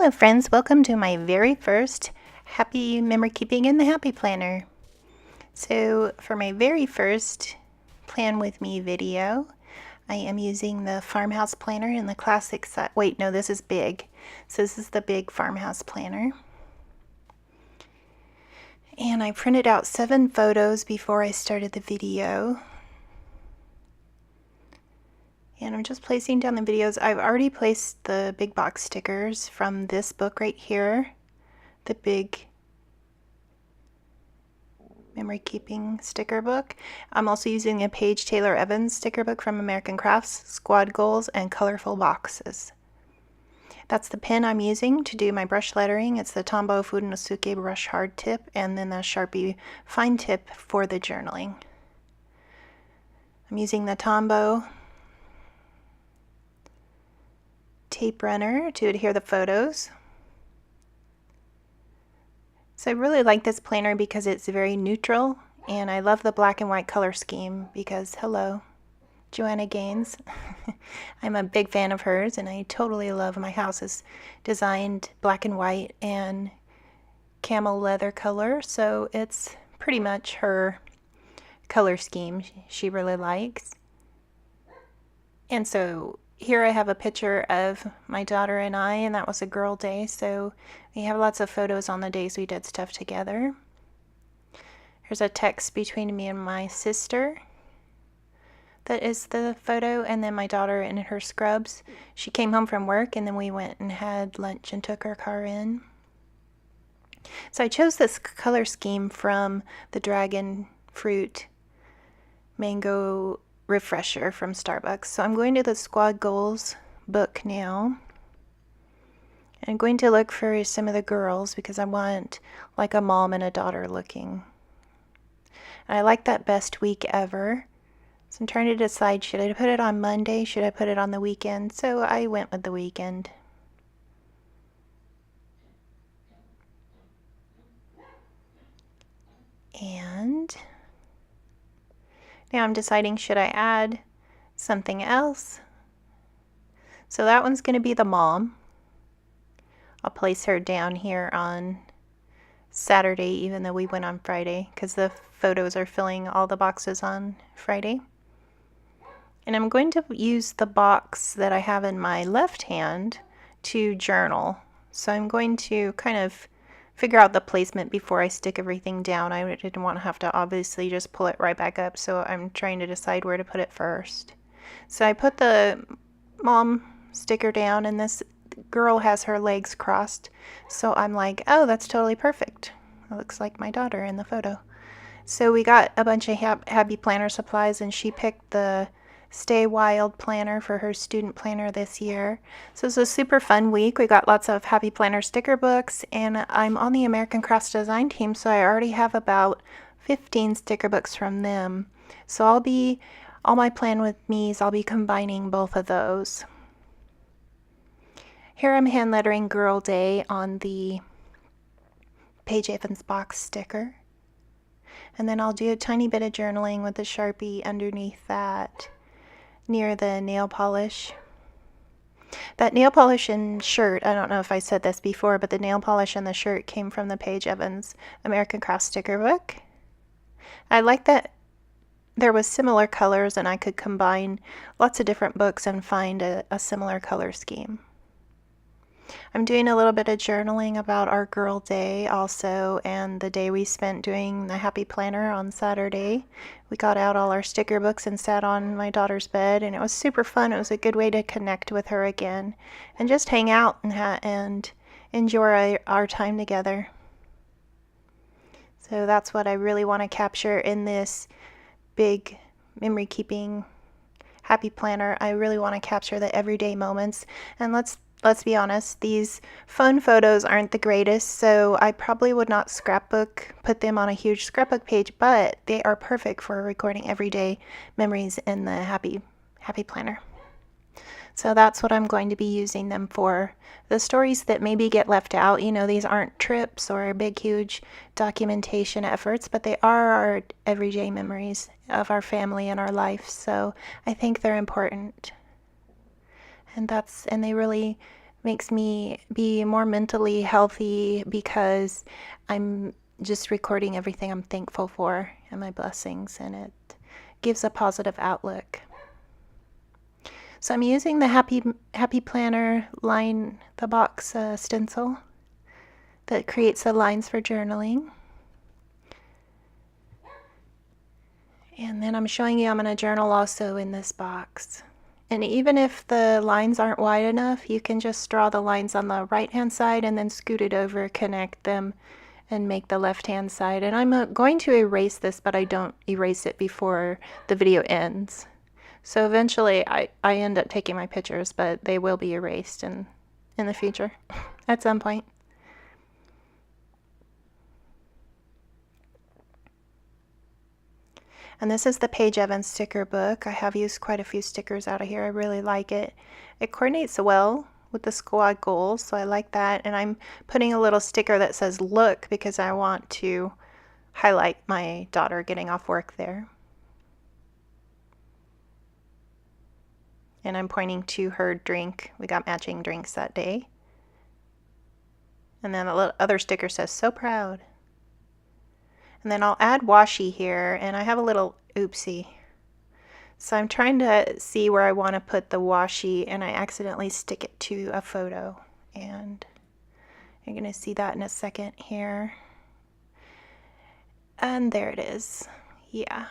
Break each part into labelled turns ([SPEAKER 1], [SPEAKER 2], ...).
[SPEAKER 1] Hello friends, welcome to my very first Happy Memory Keeping in the Happy Planner. So for my very first Plan With Me video, I am using the Farmhouse planner in the classic size. Wait, no, this is big. So this is the big Farmhouse planner. And I printed out 7 photos before I started the video. And I'm just placing down the videos. I've already placed the big box stickers from this book right here, the big memory keeping sticker book. I'm also using a Paige Taylor Evans sticker book from American Crafts, squad goals, and colorful boxes. That's the pen I'm using to do my brush lettering. It's the Tombow Funosuke brush hard tip, and then the Sharpie fine tip for the journaling. I'm using the Tombow tape runner to adhere the photos. So I really like this planner because it's very neutral, and I love the black and white color scheme because, hello, Joanna Gaines. I'm a big fan of hers, and I totally love my house is designed black and white and camel leather color, so it's pretty much her color scheme she really likes. And so here I have a picture of my daughter and I, and that was a girl day, so we have lots of photos on the days we did stuff together. Here's a text between me and my sister. That is the photo, and then my daughter in her scrubs. She came home from work, and then we went and had lunch and took our car in. So I chose this color scheme from the Dragon Fruit Mango Refresher from Starbucks. So I'm going to the Squad Goals book now. I'm going to look for some of the girls because I want like a mom and a daughter looking. And I like that best week ever. So I'm trying to decide, should I put it on Monday? Should I put it on the weekend? So I went with the weekend. And now I'm deciding, should I add something else? So that one's going to be the mom. I'll place her down here on Saturday, even though we went on Friday, because the photos are filling all the boxes on Friday. And I'm going to use the box that I have in my left hand to journal. So I'm going to kind of figure out the placement before I stick everything down. I didn't want to have to obviously just pull it right back up, so I'm trying to decide where to put it first. So I put the mom sticker down, and this girl has her legs crossed, so I'm like, oh, that's totally perfect. It looks like my daughter in the photo. So we got a bunch of Happy Planner supplies, and she picked the Stay Wild planner for her student planner this year. So it's a super fun week. We got lots of Happy Planner sticker books, and I'm on the American Crafts design team, so I already have about 15 sticker books from them. So all my Plan With Me's, I'll be combining both of those. Here I'm hand lettering Girl Day on the Paige Evans box sticker. And then I'll do a tiny bit of journaling with the Sharpie underneath that near the nail polish. That nail polish and shirt, I don't know if I said this before, but the nail polish and the shirt came from the Paige Evans American Crafts sticker book. I like that there was similar colors and I could combine lots of different books and find a similar color scheme. I'm doing a little bit of journaling about our girl day also, and the day we spent doing the Happy Planner on Saturday. We got out all our sticker books and sat on my daughter's bed, and it was super fun. It was a good way to connect with her again and just hang out and enjoy our time together. So that's what I really want to capture in this big memory keeping Happy Planner. I really want to capture the everyday moments, and let's be honest, these phone photos aren't the greatest, so I probably would not put them on a huge scrapbook page, but they are perfect for recording everyday memories in the Happy Planner. So that's what I'm going to be using them for. The stories that maybe get left out, these aren't trips or big, huge documentation efforts, but they are our everyday memories of our family and our life, so I think they're important. And they really makes me be more mentally healthy because I'm just recording everything I'm thankful for and my blessings, and it gives a positive outlook. So I'm using the Happy Planner line the box stencil that creates the lines for journaling. And then I'm showing you I'm going to journal also in this box. And even if the lines aren't wide enough, you can just draw the lines on the right hand side and then scoot it over, connect them, and make the left hand side. And I'm going to erase this, but I don't erase it before the video ends. So eventually I end up taking my pictures, but they will be erased in the future at some point. And this is the Paige Evans sticker book. I have used quite a few stickers out of here. I really like it. It coordinates well with the squad goals, so I like that. And I'm putting a little sticker that says look because I want to highlight my daughter getting off work there. And I'm pointing to her drink. We got matching drinks that day. And then a little other sticker says so proud. And then I'll add washi here, and I have a little oopsie. So I'm trying to see where I want to put the washi, and I accidentally stick it to a photo. And you're going to see that in a second here. And there it is. Yeah.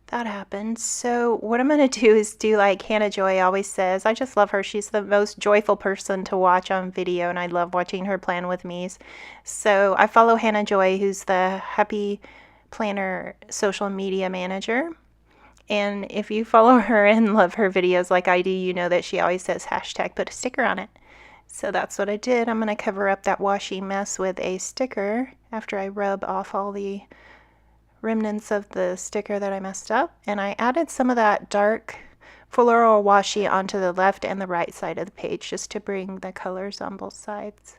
[SPEAKER 1] That happened. So what I'm going to do is do like Hannah Joy always says. I just love her. She's the most joyful person to watch on video, and I love watching her plan with me's. So I follow Hannah Joy, who's the Happy Planner social media manager. And if you follow her and love her videos like I do, you know that she always says hashtag put a sticker on it. So that's what I did. I'm going to cover up that washi mess with a sticker after I rub off all the remnants of the sticker that I messed up, and I added some of that dark floral washi onto the left and the right side of the page just to bring the colors on both sides.